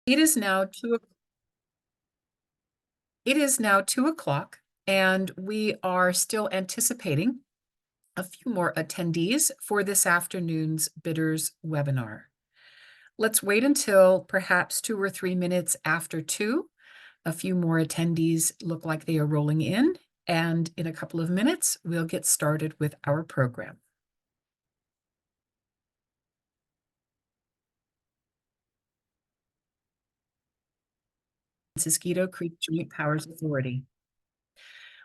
It is now it is now 2 o'clock, and we are still anticipating a few more attendees for this afternoon's bidders webinar. Let's wait until perhaps 2 or 3 minutes after 2. A few more attendees look like they are rolling in, and in a couple of minutes, we'll get started with our program. Francisquito Creek Joint Powers Authority.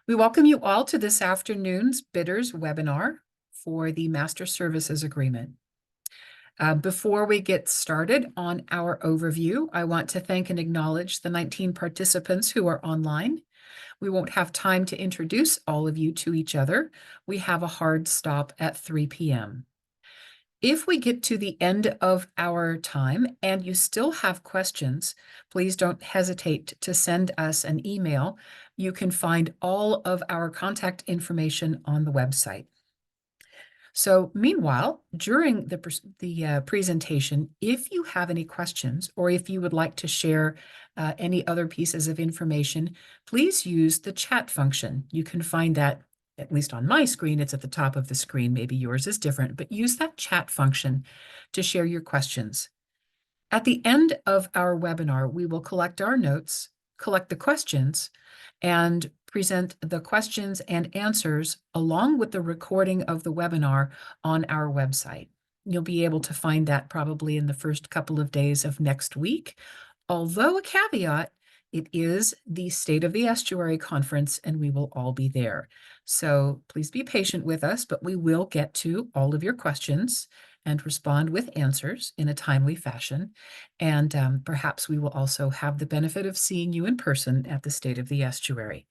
We welcome you all to this afternoon's bidders webinar for the Master Services Agreement. Before we get started on our overview, I want to thank and acknowledge the 19 participants who are online. We won't have time to introduce all of you to each other. We have a hard stop at 3 p.m. If we get to the end of our time and you still have questions, please don't hesitate to send us an email. You can find all of our contact information on the website. So meanwhile, during the presentation, if you have any questions or if you would like to share any other pieces of information, please use the chat function. You can find that, at least on my screen, it's at the top of the screen. Maybe yours is different, but use that chat function to share your questions. At the end of our webinar, we will collect our notes, collect the questions, and present the questions and answers along with the recording of the webinar on our website. You'll be able to find that probably in the first couple of days of next week. Although a caveat, it is the State of the Estuary Conference, and we will all be there. So please be patient with us, but we will get to all of your questions and respond with answers in a timely fashion. And perhaps we will also have the benefit of seeing you in person at the State of the Estuary.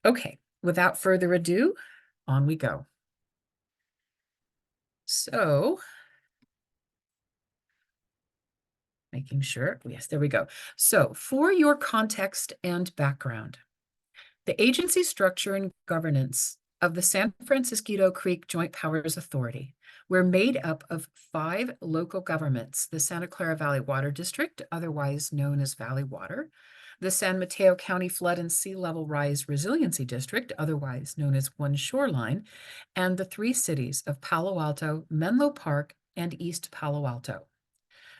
Okay, without further ado, on we go. So, making sure, yes, there we go. So for your context and background, the agency structure and governance of the San Francisquito Creek Joint Powers Authority were made up of 5 local governments: the Santa Clara Valley Water District, otherwise known as Valley Water, the San Mateo County Flood and Sea Level Rise Resiliency District, otherwise known as One Shoreline, and the 3 cities of Palo Alto, Menlo Park, and East Palo Alto.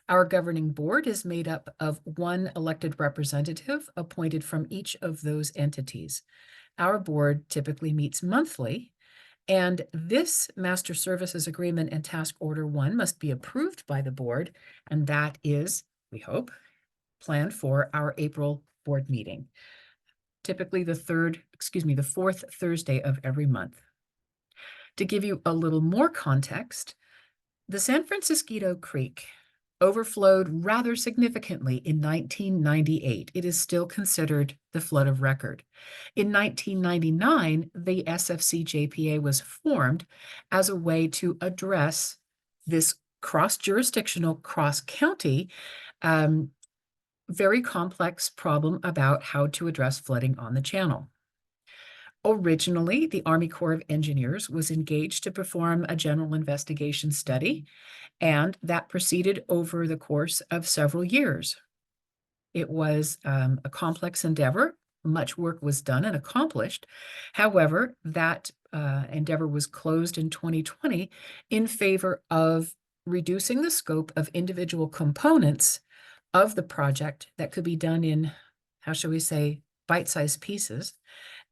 Our governing board is made up of 1 elected representative appointed from each of those entities. Our board typically meets monthly, and this Master Services Agreement and Task Order 1 must be approved by the board, and that is, we hope, planned for our April board meeting, typically the fourth Thursday of every month. To give you a little more context, the San Francisquito Creek overflowed rather significantly in 1998. It is still considered the flood of record. In 1999, the SFC-JPA was formed as a way to address this cross-jurisdictional, cross-county, very complex problem about how to address flooding on the channel. Originally, the Army Corps of Engineers was engaged to perform a general investigation study, and that proceeded over the course of several years. It was a complex endeavor. Much work was done and accomplished. However, that endeavor was closed in 2020 in favor of reducing the scope of individual components of the project that could be done in, how shall we say, bite-sized pieces.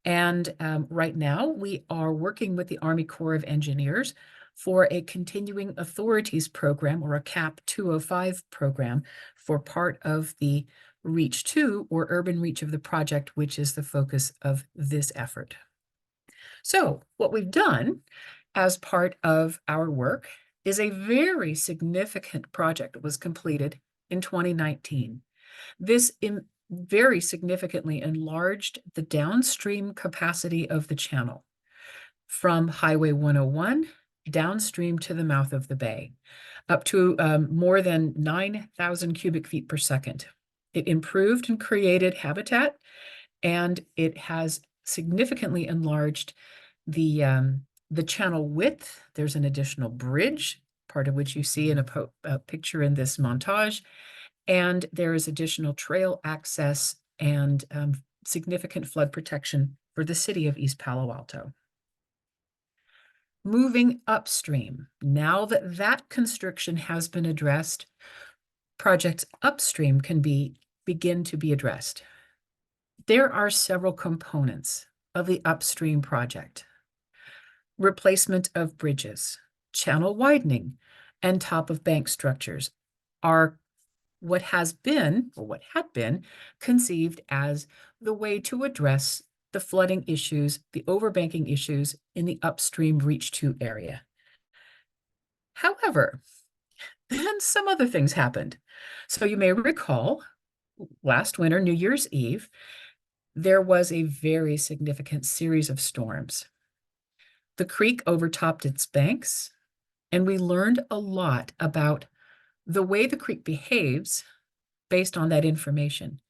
And right now, we are working with the Army Corps of Engineers for a continuing authorities program, or a CAP 205 program, for part of the Reach 2 or urban reach of the project, which is the focus of this effort. So what we've done as part of our work is a very significant project that was completed in 2019. This very significantly enlarged the downstream capacity of the channel from Highway 101 downstream to the mouth of the bay, up to more than 9,000 cubic feet per second. It improved and created habitat, and it has significantly enlarged the channel width. There's an additional bridge, part of which you see in a picture in this montage, and there is additional trail access and significant flood protection for the city of East Palo Alto. Moving upstream, now that that constriction has been addressed, projects upstream can begin to be addressed. There are several components of the upstream project: replacement of bridges, channel widening, and top of bank structures are what had been conceived as the way to address the flooding issues, the overbanking issues in the upstream Reach 2 area. However, then some other things happened. So you may recall last winter, New Year's Eve, there was a very significant series of storms. The creek overtopped its banks, and we learned a lot about the way the creek behaves based on that information.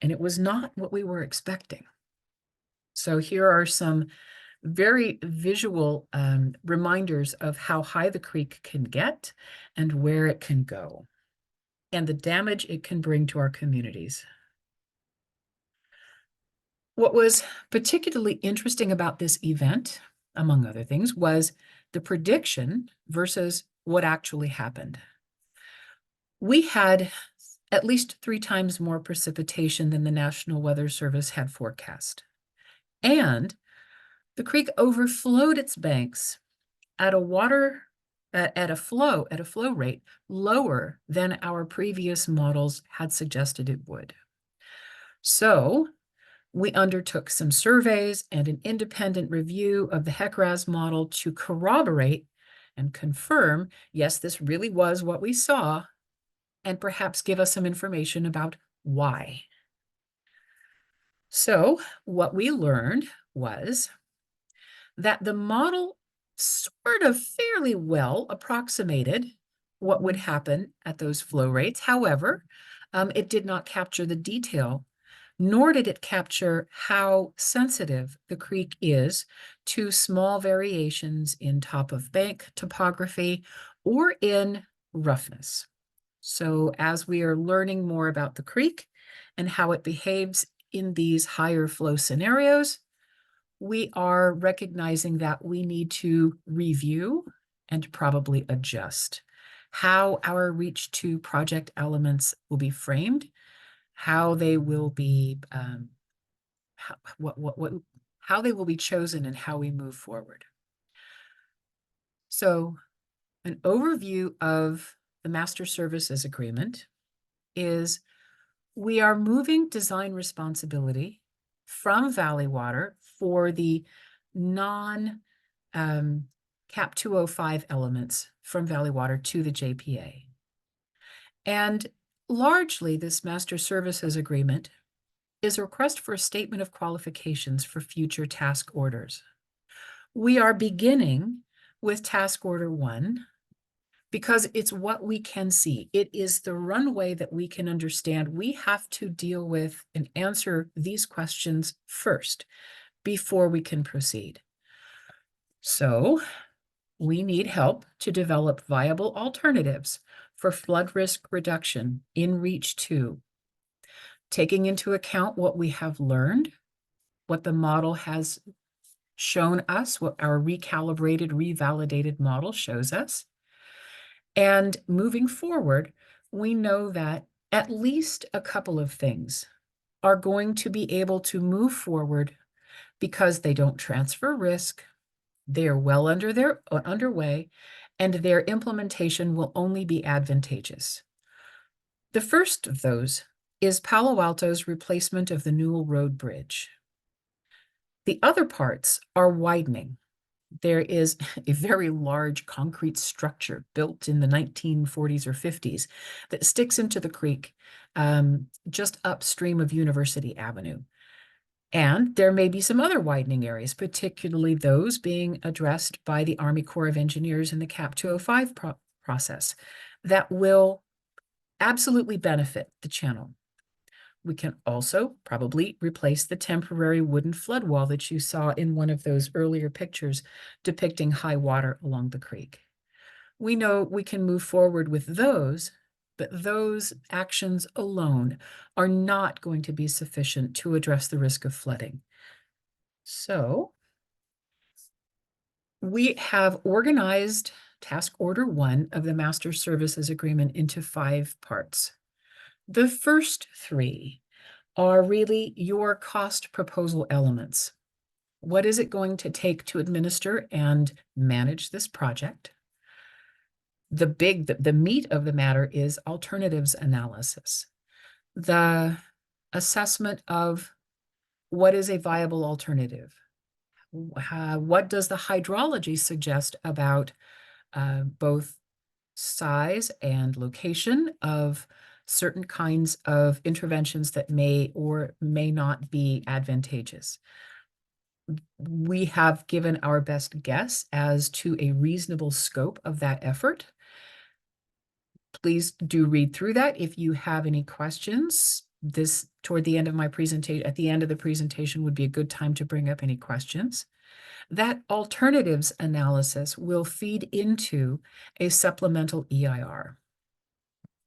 And it was not what we were expecting. So here are some very visual reminders of how high the creek can get and where it can go, and the damage it can bring to our communities. What was particularly interesting about this event, among other things, was the prediction versus what actually happened. We had at least 3 times more precipitation than the National Weather Service had forecast. And the creek overflowed its banks at a flow rate lower than our previous models had suggested it would. So we undertook some surveys and an independent review of the HEC-RAS model to corroborate and confirm, yes, this really was what we saw, and perhaps give us some information about why. So what we learned was that the model sort of fairly well approximated what would happen at those flow rates. However, it did not capture the detail, nor did it capture how sensitive the creek is to small variations in top of bank topography or in roughness. So as we are learning more about the creek and how it behaves in these higher flow scenarios, we are recognizing that we need to review and probably adjust how our Reach 2 project elements will be framed, how they will be how they will be chosen, and how we move forward. So an overview of the Master Services Agreement is we are moving design responsibility from Valley Water for the non-CAP 205 elements from Valley Water to the JPA. And largely, this Master Services Agreement is a request for a statement of qualifications for future task orders. We are beginning with task order 1 because it's what we can see. It is the runway that we can understand. We have to deal with and answer these questions first before we can proceed. So we need help to develop viable alternatives for flood risk reduction in Reach 2, taking into account what we have learned, what the model has shown us, what our recalibrated, revalidated model shows us. And moving forward, we know that at least a couple of things are going to be able to move forward because they don't transfer risk, they're well underway, and their implementation will only be advantageous. The first of those is Palo Alto's replacement of the Newell Road Bridge. The other parts are widening. There is a very large concrete structure built in the 1940s or 50s that sticks into the creek just upstream of University Avenue. And there may be some other widening areas, particularly those being addressed by the Army Corps of Engineers in the CAP 205 process that will absolutely benefit the channel. We can also probably replace the temporary wooden flood wall that you saw in one of those earlier pictures depicting high water along the creek. We know we can move forward with those but those actions alone are not going to be sufficient to address the risk of flooding. So we have organized task order 1 of the Master Services Agreement into 5 parts. The first 3 are really your cost proposal elements. What is it going to take to administer and manage this project? The meat of the matter is alternatives analysis, the assessment of what is a viable alternative. What does the hydrology suggest about both size and location of certain kinds of interventions that may or may not be advantageous? We have given our best guess as to a reasonable scope of that effort. Please do read through that. If you have any questions, toward the end of my presentation, at the end of the presentation would be a good time to bring up any questions. That alternatives analysis will feed into a supplemental EIR.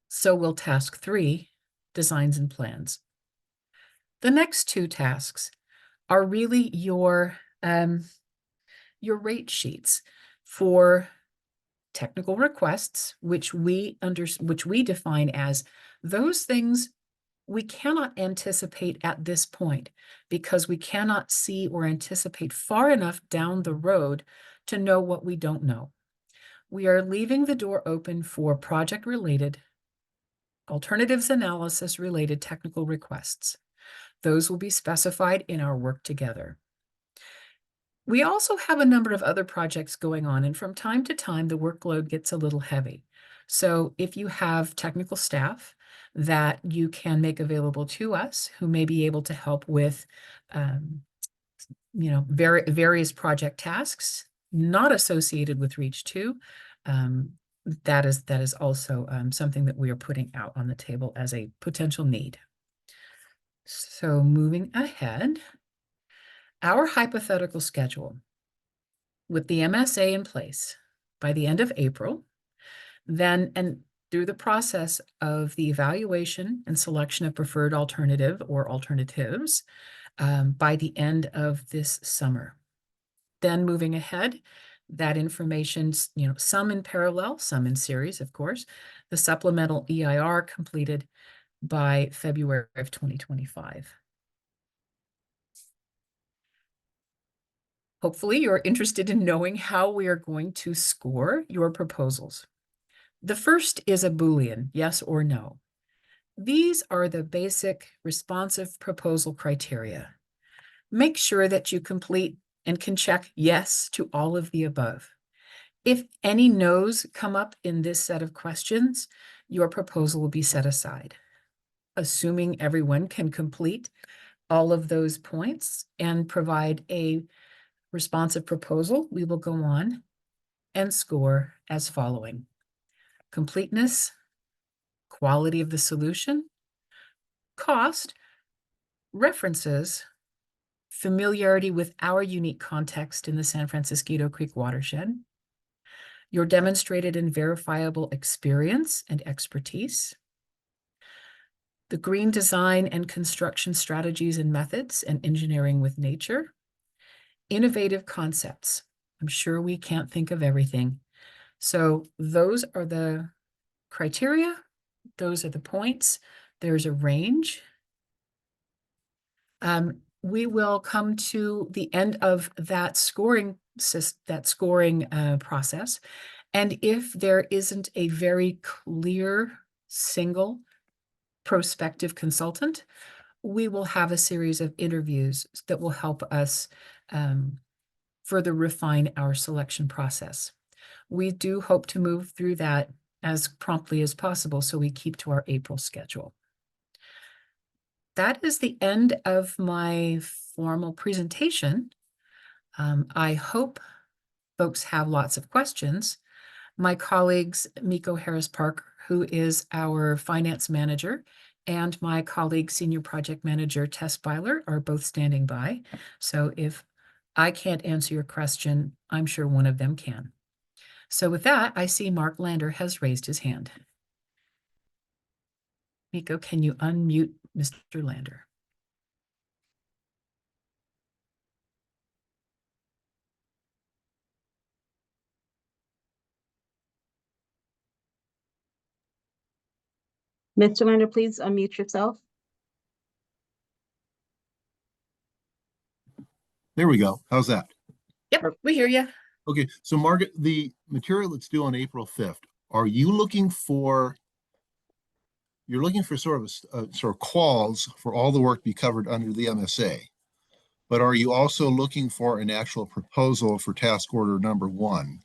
So will task 3, designs and plans. The next 2 tasks are really your rate sheets for technical requests, which we define as those things we cannot anticipate at this point because we cannot see or anticipate far enough down the road to know what we don't know. We are leaving the door open for project-related, alternatives analysis-related technical requests. Those will be specified in our work together. We also have a number of other projects going on, and from time to time, the workload gets a little heavy. So if you have technical staff that you can make available to us who may be able to help with, various project tasks not associated with REACH 2, that is also something that we are putting out on the table as a potential need. So moving ahead, our hypothetical schedule with the MSA in place by the end of April, then and through the process of the evaluation and selection of preferred alternative or alternatives by the end of this summer. Then moving ahead, that information, some in parallel, some in series, of course, the supplemental EIR completed by February of 2025. Hopefully, you're interested in knowing how we are going to score your proposals. The first is a Boolean, yes or no. These are the basic responsive proposal criteria. Make sure that you complete and can check yes to all of the above. If any no's come up in this set of questions, your proposal will be set aside. Assuming everyone can complete all of those points and provide a responsive proposal, we will go on and score as following: completeness, quality of the solution, cost, references, familiarity with our unique context in the San Francisquito Creek watershed, your demonstrated and verifiable experience and expertise, the green design and construction strategies and methods and engineering with nature, innovative concepts. I'm sure we can't think of everything. So those are the criteria. Those are the points. There's a range. We will come to the end of that scoring process. And if there isn't a very clear single prospective consultant, we will have a series of interviews that will help us further refine our selection process. We do hope to move through that as promptly as possible so we keep to our April schedule. That is the end of my formal presentation. I hope folks have lots of questions. My colleagues, Miko Harris-Parker, who is our finance manager, and my colleague, senior project manager, Tess Byler, are both standing by. So if I can't answer your question, I'm sure one of them can. So with that, I see Mark Lander has raised his hand. Nico, can you unmute Mr. Lander? Mr. Lander, please unmute yourself. There we go. How's that? Yep, we hear you. Okay, so Margaret, the material that's due on April 5th, are you looking for, you're looking for sort of quals for all the work to be covered under the MSA, but are you also looking for an actual proposal for task order number 1?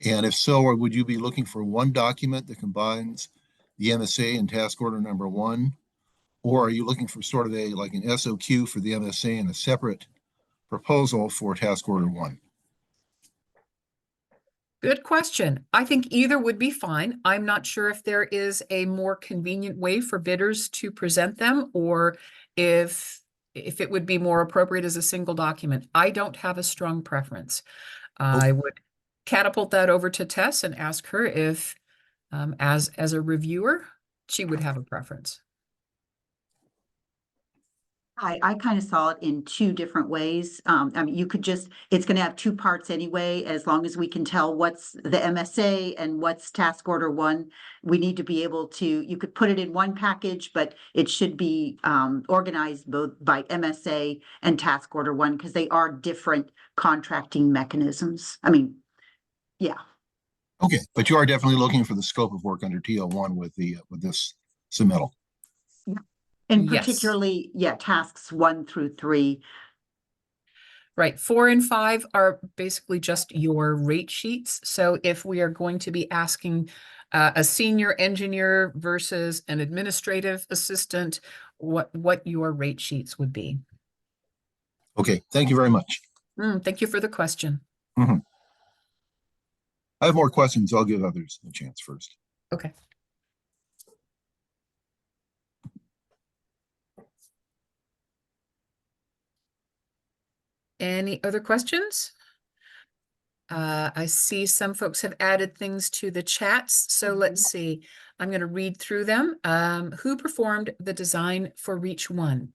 And if so, or would you be looking for one document that combines the MSA and task order number 1? Or are you looking for sort of like an SOQ for the MSA and a separate proposal for task order 1? Good question. I think either would be fine. I'm not sure if there is a more convenient way for bidders to present them, or if it would be more appropriate as a single document. I don't have a strong preference. I would catapult that over to Tess and ask her if, as a reviewer, she would have a preference. I kind of saw it in two different ways. I mean, you could just, it's going to have two parts anyway, as long as we can tell what's the MSA and what's task order 1. We need to be able to, you could put it in one package, but it should be organized both by MSA and task order 1, because they are different contracting mechanisms. I mean, yeah. Okay, but you are definitely looking for the scope of work under TL1 with this submittal. Yeah. And Yes. particularly, yeah, tasks 1 through 3. Right. 4 and 5 are basically just your rate sheets. So if we are going to be asking a senior engineer versus an administrative assistant, what your rate sheets would be. Okay, thank you very much. Thank you for the question. I have more questions. I'll give others a chance first. Okay. Any other questions? I see some folks have added things to the chats. So let's see. I'm going to read through them. Who performed the design for Reach 1?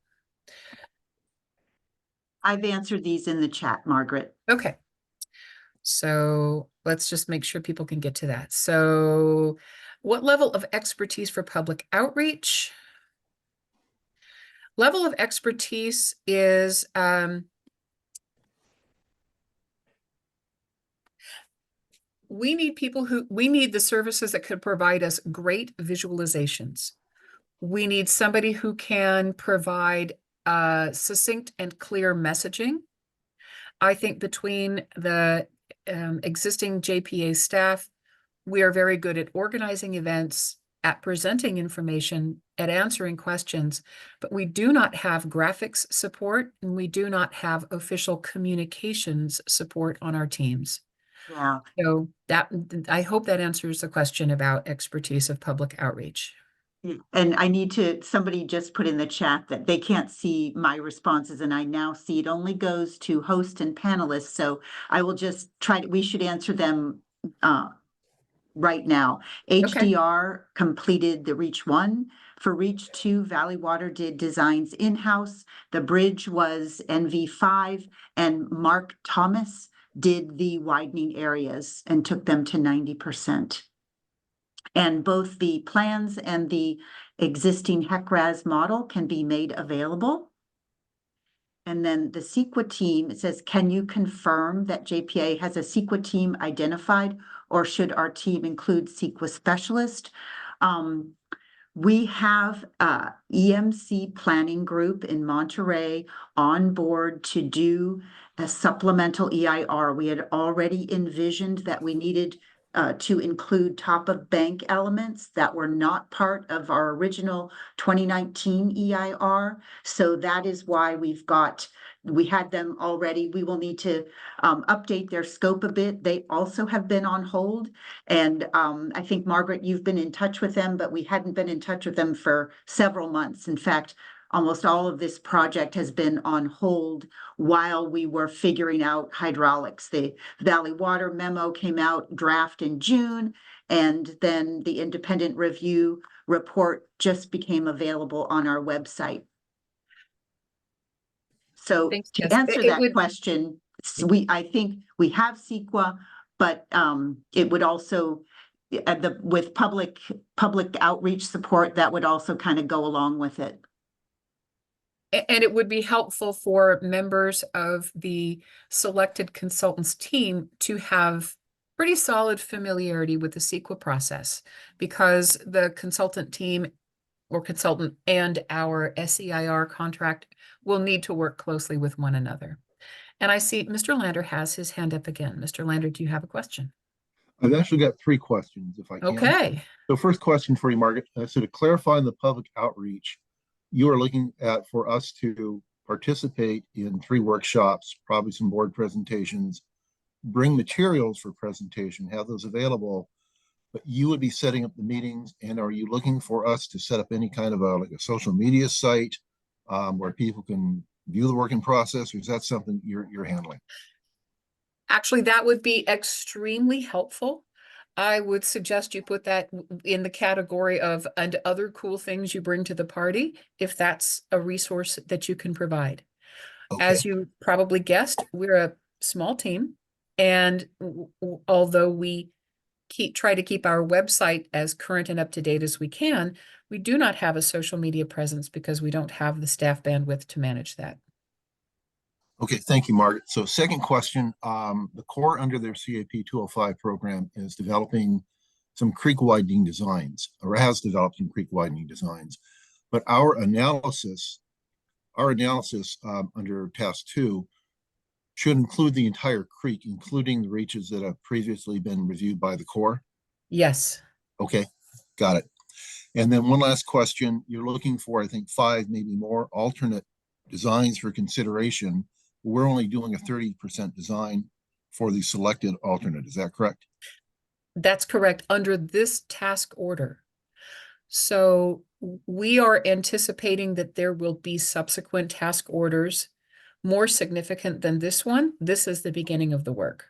I've answered these in the chat, Margaret. Okay. So let's just make sure people can get to that. So what level of expertise for public outreach? Level of expertise is we need the services that could provide us great visualizations. We need somebody who can provide succinct and clear messaging. I think between the existing JPA staff, we are very good at organizing events, at presenting information, at answering questions, but we do not have graphics support, and we do not have official communications support on our teams. Yeah. So I hope that answers the question about expertise of public outreach. And I need to, somebody just put in the chat that they can't see my responses, and I now see it only goes to host and panelists. So I will just try to, we should answer them right now. HDR completed the Reach 1. For Reach 2, Valley Water did designs in-house. The bridge was NV5, and Mark Thomas did the widening areas and took them to 90%. And both the plans and the existing HEC-RAS model can be made available. And then the CEQA team, it says, can you confirm that JPA has a CEQA team identified, or should our team include CEQA specialist? We have a EMC planning group in Monterey on board to do a supplemental EIR. We had already envisioned that we needed to include top of bank elements that were not part of our original 2019 EIR. So that is why we had them already. We will need to update their scope a bit. They also have been on hold. And I think, Margaret, you've been in touch with them, but we hadn't been in touch with them for several months. In fact, almost all of this project has been on hold while we were figuring out hydraulics. The Valley Water memo came out draft in June, and then the independent review report just became available on our website. So Thanks, to Jess. answer It that would- question, I think we have CEQA, but it would also, with public outreach support, that would also kind of go along with it. And it would be helpful for members of the selected consultants team to have pretty solid familiarity with the CEQA process, because the consultant team or consultant and our SEIR contract will need to work closely with one another. And I see Mr. Lander has his hand up again. Mr. Lander, do you have a question? I've actually got 3 questions, if I can. Okay. So first question for you, Margaret. So to clarify in the public outreach, you are looking at for us to participate in 3 workshops, probably some board presentations, bring materials for presentation, have those available, but you would be setting up the meetings. And are you looking for us to set up any kind of like a social media site where people can view the working process, or is that something you're handling? Actually, that would be extremely helpful. I would suggest you put that in the category of and other cool things you bring to the party, if that's a resource that you can provide. Okay. As you probably guessed, we're a small team, and although we try to keep our website as current and up to date as we can, we do not have a social media presence because we don't have the staff bandwidth to manage that. Okay, thank you, Margaret. So second question, the Corps under their CAP 205 program is developing some creek widening designs, or has developed some creek widening designs. But our analysis under task 2 should include the entire creek, including the reaches that have previously been reviewed by the Corps. Yes. Okay, got it. And then one last question. You're looking for, I think, 5, maybe more alternate designs for consideration. We're only doing a 30% design for the selected alternate. Is that correct? That's correct, under this task order. So we are anticipating that there will be subsequent task orders more significant than this one. This is the beginning of the work,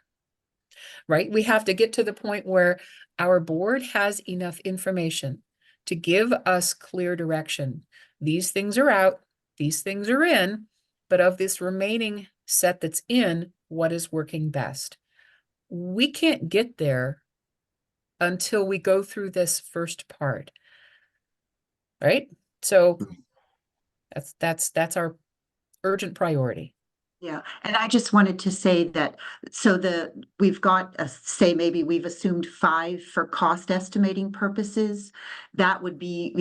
right? We have to get to the point where our board has enough information to give us clear direction. These things are out, these things are in, but of this remaining set that's in, what is working best? We can't get there until we go through this first part, right? So that's our urgent priority. Yeah, and I just wanted to say that, we've got maybe we've assumed 5 for cost estimating purposes. That would be,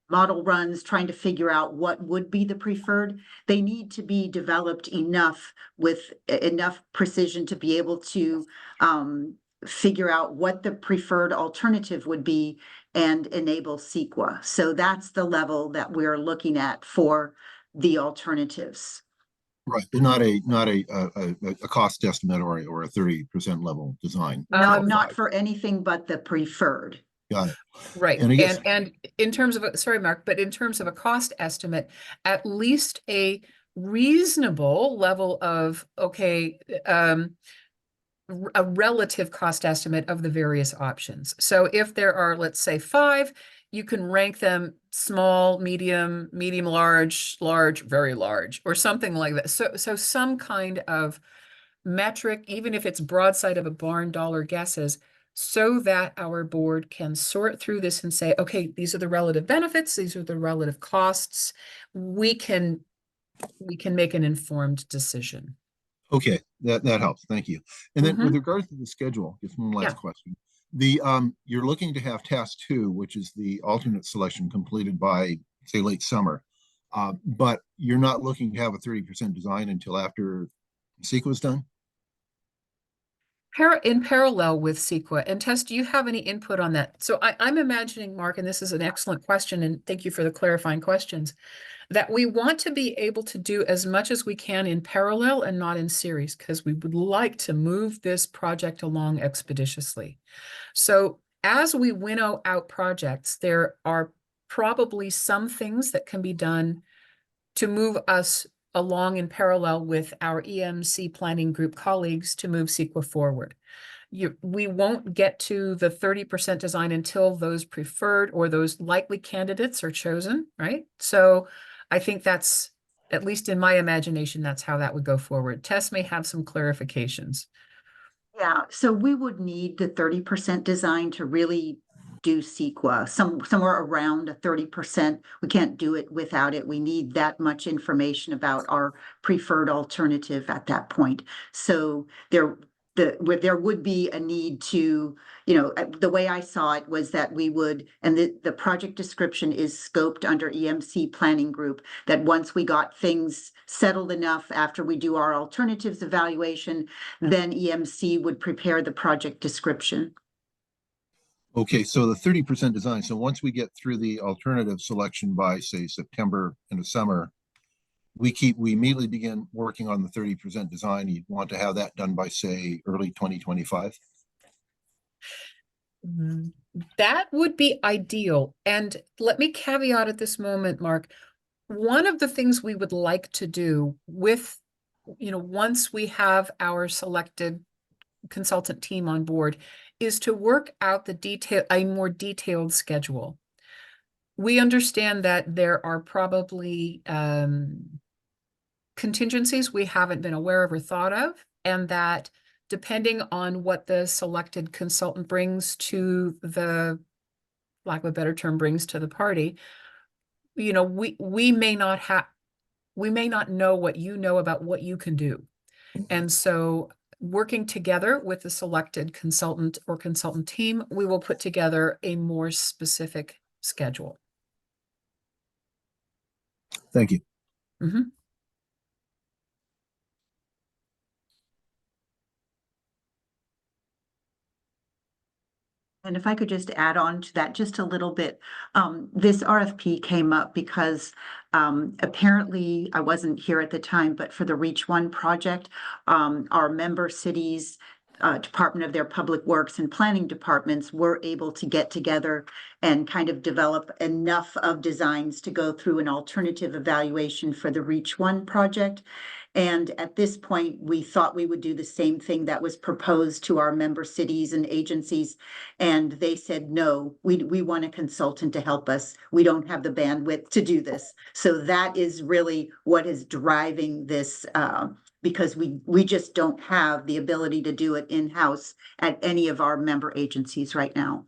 model runs, trying to figure out what would be the preferred. They need to be developed enough with enough precision to be able to figure out what the preferred alternative would be and enable CEQA. So that's the level that we're looking at for the alternatives. Right, but not a cost estimate or a 30% level design. No, not for anything but the preferred. Got it. Right. And I guess, And in terms of, sorry, Mark, but in terms of a cost estimate, at least a reasonable level of, okay, a relative cost estimate of the various options. So if there are, let's say, 5, you can rank them small, medium, large, very large, or something like that. So some kind of metric, even if it's broadside of a barn dollar guesses, so that our board can sort through this and say, okay, these are the relative benefits, these are the relative costs. We can make an informed decision. okay, that helps. Thank you. And then Mhm. with regards to the schedule, just one last Yeah. question. You're looking to have task 2, which is the alternate selection, completed by, say, late summer. But you're not looking to have a 30% design until after CEQA is done? In parallel with CEQA. And Tess, do you have any input on that? So I'm imagining, Mark, and this is an excellent question, and thank you for the clarifying questions, that we want to be able to do as much as we can in parallel and not in series, because we would like to move this project along expeditiously. So as we winnow out projects, there are probably some things that can be done to move us along in parallel with our EMC planning group colleagues to move CEQA forward. We won't get to the 30% design until those preferred or those likely candidates are chosen, right? So I think that's, at least in my imagination, that's how that would go forward. Tess may have some clarifications. Yeah, so we would need the 30% design to really do CEQA, somewhere around a 30%. We can't do it without it. We need that much information about our preferred alternative at that point. So there would be a need to, the way I saw it was that we would, and the project description is scoped under EMC planning group, that once we got things settled enough after we do our alternatives evaluation, then EMC would prepare the project description. Okay, so the 30% design. So once we get through the alternative selection by, say, September in the summer, we immediately begin working on the 30% design. You'd want to have that done by, say, early 2025. That would be ideal. And let me caveat at this moment, Mark, one of the things we would like to do with, once we have our selected consultant team on board, is to work out a more detailed schedule. We understand that there are probably contingencies we haven't been aware of or thought of, and that depending on what the selected consultant brings to the, lack of a better term, brings to the party, we may not know what you know about what you can do. And so working together with the selected consultant or consultant team, we will put together a more specific schedule. Thank you. Mm-hmm. And if I could just add on to that just a little bit, this RFP came up because apparently I wasn't here at the time, but for the Reach One project, our member cities, Department of their Public Works and Planning departments were able to get together and kind of develop enough of designs to go through an alternative evaluation for the Reach One project. And at this point, we thought we would do the same thing that was proposed to our member cities and agencies. And they said, no, we want a consultant to help us. We don't have the bandwidth to do this. So that is really what is driving this, because we just don't have the ability to do it in-house at any of our member agencies right now.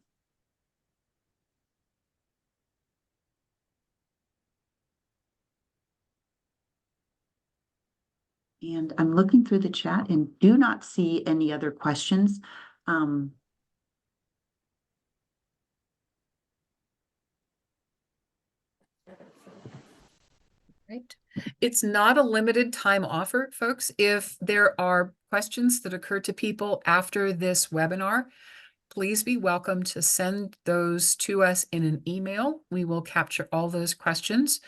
And I'm looking through the chat and do not see any other questions. Right. It's not a limited time offer, folks. If there are questions that occur to people after this webinar, please be welcome to send those to us in an email. We will capture all those questions,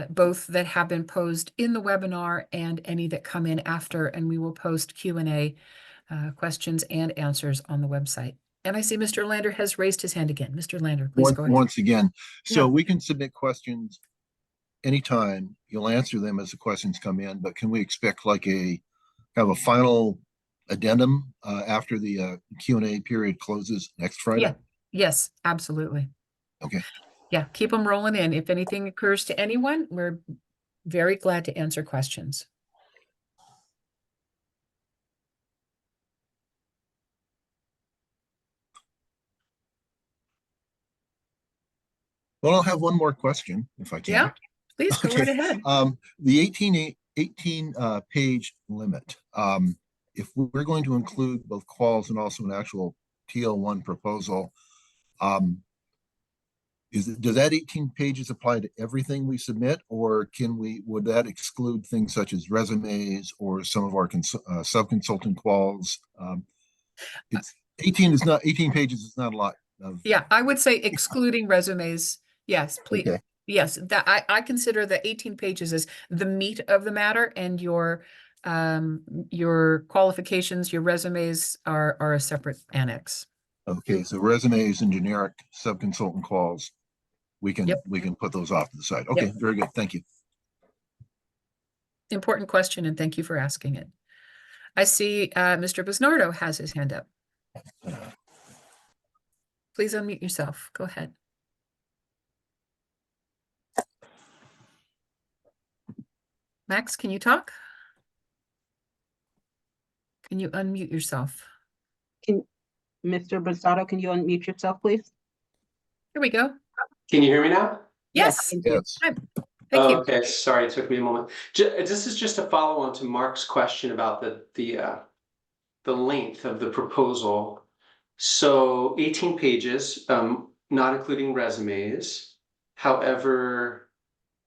both that have been posed in the webinar and any that come in after, and we will post Q&A questions and answers on the website. And I see Mr. Lander has raised his hand again. Mr. Lander, please go ahead. Once again, so Yeah. we can submit questions anytime. You'll answer them as the questions come in, but can we expect have a final addendum after the Q&A period closes next Friday? Yeah. Yes, absolutely. Okay. Yeah, keep them rolling in. If anything occurs to anyone, we're very glad to answer questions. Well, I'll have one more question if I can. Yeah, please go right ahead. The 18 page limit. If we're going to include both quals and also an actual TL1 proposal, does that 18 pages apply to everything we submit, or would that exclude things such as resumes or some of our sub-consultant quals? 18 pages is not a lot of. Yeah, I would say excluding resumes. Yes, please. Okay. Yes, that I consider the 18 pages as the meat of the matter, and your qualifications, your resumes are a separate annex. Okay, so resumes and generic sub-consultant quals, we can Yep. put those off to the side. Okay, Yep. very good. Thank you. Important question, and thank you for asking it. I see Mr. Bisnardo has his hand up. Please unmute yourself. Go ahead. Max, can you talk? Can you unmute yourself? Mr. Brisato, can you unmute yourself, please? Here we go. Can you hear me now? Yes. Thank you. Yes. Hi. Thank you. Okay, sorry, it took me a moment. This is just a follow-on to Mark's question about the length of the proposal. So 18 pages, not including resumes. However,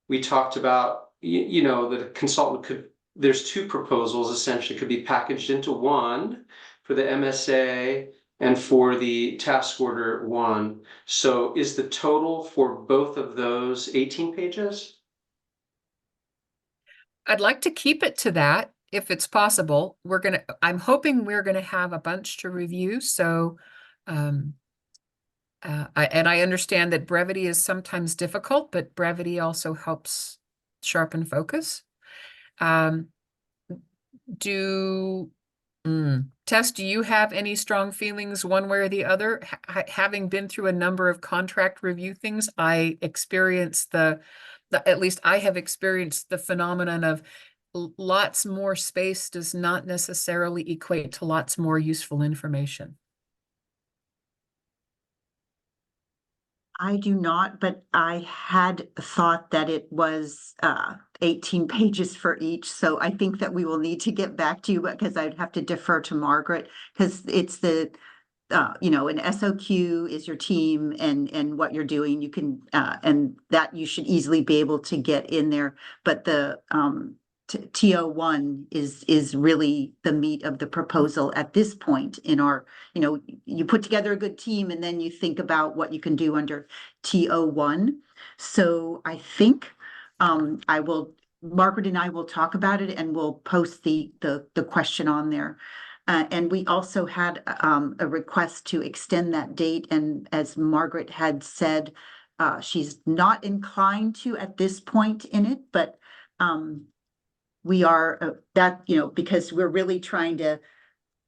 we talked about, you know, that a consultant could, there's two proposals essentially could be packaged into one for the MSA and for the task order one. So is the total for both of those 18 pages? I'd like to keep it to that if it's possible. I'm hoping we're gonna have a bunch to review, so I understand that brevity is sometimes difficult, but brevity also helps sharpen focus. Tess, do you have any strong feelings one way or the other? Having been through a number of contract review things, I experienced at least I have experienced the phenomenon of lots more space does not necessarily equate to lots more useful information. I do not, but I had thought that it was 18 pages for each. So I think that we will need to get back to you because I'd have to defer to Margaret because it's you know, an SOQ is your team and what you're doing. You can and that you should easily be able to get in there. But the TO1 is really the meat of the proposal at this point in our, you know, you put together a good team and then you think about what you can do under TO1. So I think Margaret and I will talk about it and we'll post the question on there. And we also had a request to extend that date. And as Margaret had said, she's not inclined to at this point in it, but we are that, you know, because we're really trying to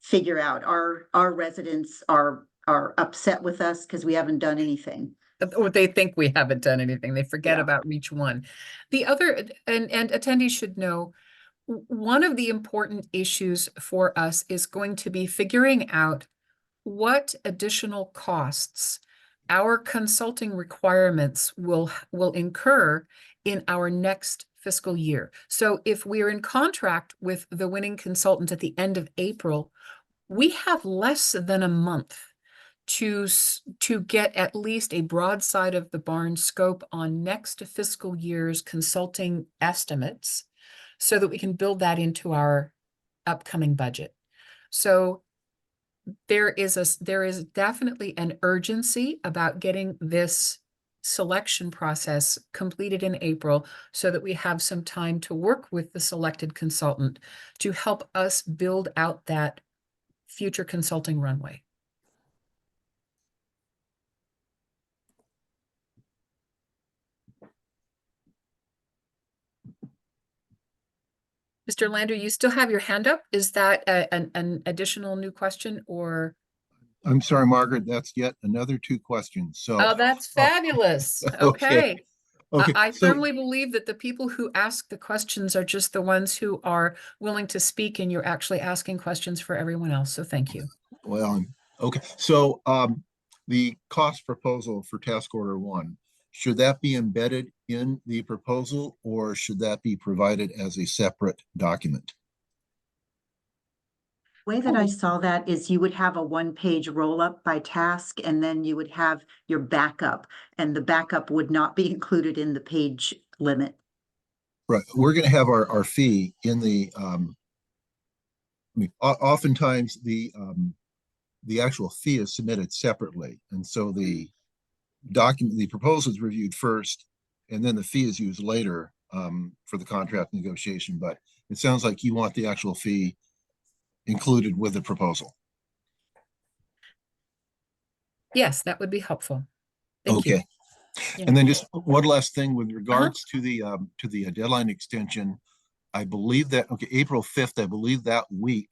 figure out our residents are upset with us because we haven't done anything. Or they think we haven't done anything. They forget Yeah. about Reach One. The other, and attendees should know, one of the important issues for us is going to be figuring out what additional costs our consulting requirements will incur in our next fiscal year. So if we're in contract with the winning consultant at the end of April, we have less than a month to get at least a broad side of the barn scope on next fiscal year's consulting estimates so that we can build that into our upcoming budget. So there is definitely an urgency about getting this selection process completed in April so that we have some time to work with the selected consultant to help us build out that future consulting runway. Mr. Lander, you still have your hand up? Is that an additional new question or? I'm sorry, Margaret, that's yet another two questions. So. Oh, that's fabulous. Okay. Okay. Okay. I So, firmly believe that the people who ask the questions are just the ones who are willing to speak, and you're actually asking questions for everyone else. So thank you. well, okay. So, the cost proposal for task order one, should that be embedded in the proposal or should that be provided as a separate document? The way that I saw that is you would have a one-page roll-up by task, and then you would have your backup, and the backup would not be included in the page limit. Right. We're going to have our fee in the, I mean, oftentimes the actual fee is submitted separately. And so the proposal is reviewed first, and then the fee is used later for the contract negotiation. But it sounds like you want the actual fee included with the proposal. Yes, that would be helpful. Thank you. Okay. Yeah. And then just one last thing with regards to the deadline extension. I believe that, okay, April 5th, I believe that week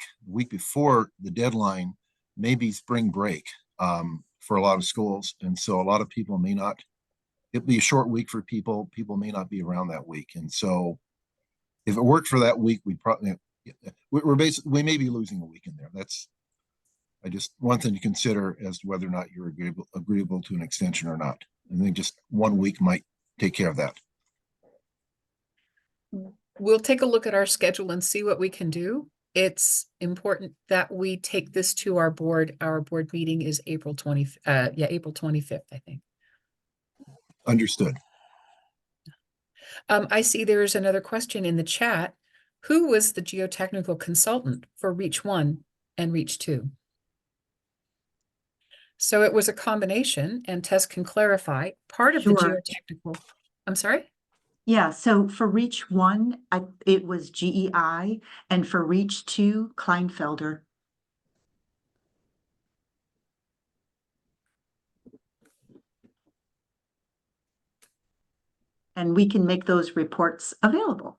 before the deadline, maybe spring break for a lot of schools. And so a lot of people may not, it'll be a short week for people. People may not be around that week. And so if it worked for that week, we'd probably, we're basically, we may be losing a week in there. That's, I just one thing to consider as to whether or not you're agreeable to an extension or not. I think just 1 week might take care of that. We'll take a look at our schedule and see what we can do. It's important that we take this to our board. Our board meeting is April 25th, I think. Understood. I see there is another question in the chat. Who was the geotechnical consultant for Reach 1 and Reach 2? So it was a combination, and Tess can clarify. Part of the Sure. geotechnical, I'm sorry? Yeah, so for Reach 1, it was GEI, and for Reach 2, Kleinfelder. And we can make those reports available.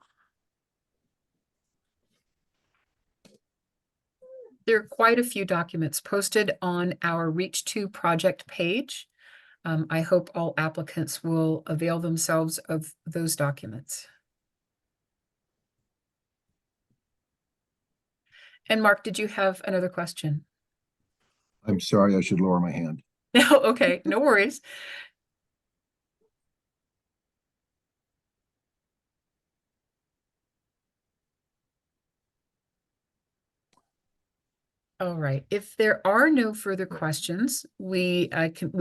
There are quite a few documents posted on our Reach 2 project page. I hope all applicants will avail themselves of those documents. And Mark, did you have another question? I'm sorry, I should lower my hand. No, okay, no worries. All right, if there are no further questions, we can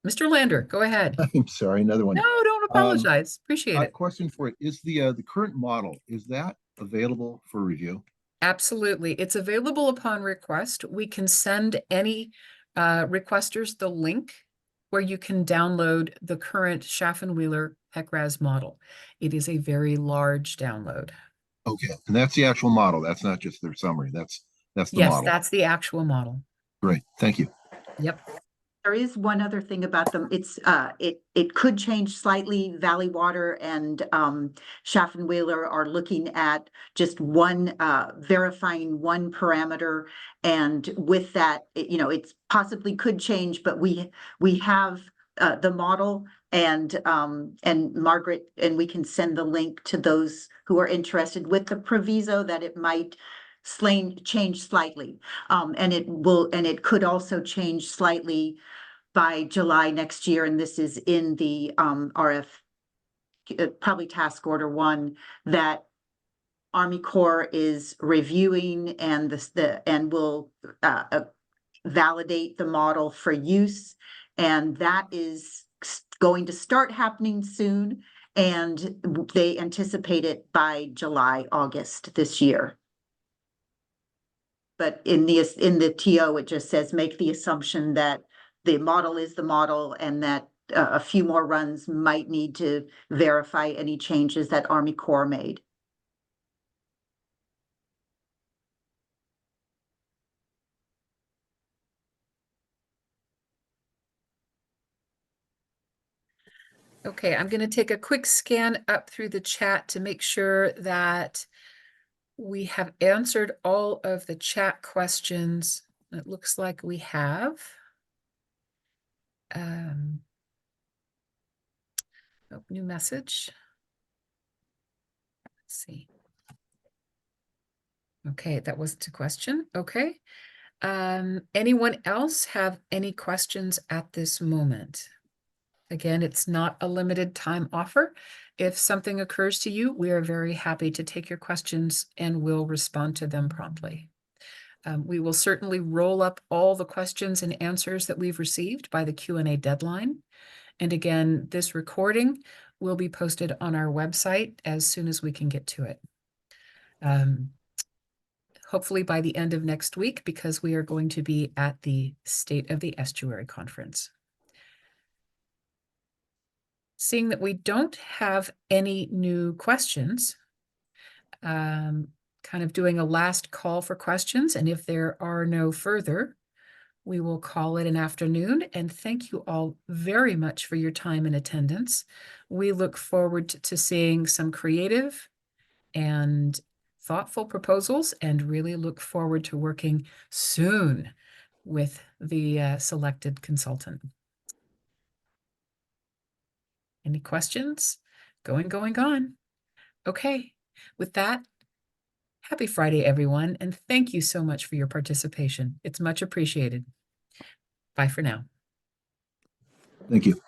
Mr. Lander, go ahead. I'm sorry, another one. No, don't apologize. Appreciate it. Question for it. Is the current model, is that available for review? Absolutely. It's available upon request. We can send any requesters the link where you can download the current Schaffenweiler HEC-RAS model. It is a very large download. Okay, and that's the actual model. That's not just their summary. That's the Yes, model. that's the actual model. Great, thank you. Yep. There is one other thing about them. It's it could change slightly. Valley Water and Schaffenweiler are looking at just one verifying one parameter, and with that, it's possibly could change. But we have the model and Margaret, and we can send the link to those who are interested with the proviso that it might change slightly, and it could also change slightly by July next year, and this is in the RF, probably task order 1 that Army Corps is reviewing, and and will validate the model for use, and that is going to start happening soon, and they anticipate it by July, August this year. But in the TO, it just says make the assumption that the model is the model, and that a few more runs might need to verify any changes that Army Corps made. Okay, I'm going to take a quick scan up through the chat to make sure that we have answered all of the chat questions. It looks like we have. New message. Let's see. Okay, that wasn't a question. Okay. Anyone else have any questions at this moment? Again, it's not a limited time offer. If something occurs to you, we are very happy to take your questions and we'll respond to them promptly. We will certainly roll up all the questions and answers that we've received by the Q&A deadline. And again, this recording will be posted on our website as soon as we can get to it. Hopefully by the end of next week, because we are going to be at the State of the Estuary Conference. Seeing that we don't have any new questions, kind of doing a last call for questions, and if there are no further, we will call it an afternoon, and thank you all very much for your time and attendance. We look forward to seeing some creative and thoughtful proposals, and really look forward to working soon with the selected consultant. Any questions? Going. Okay, with that, happy Friday, everyone, and thank you so much for your participation. It's much appreciated. Bye for now. Thank you.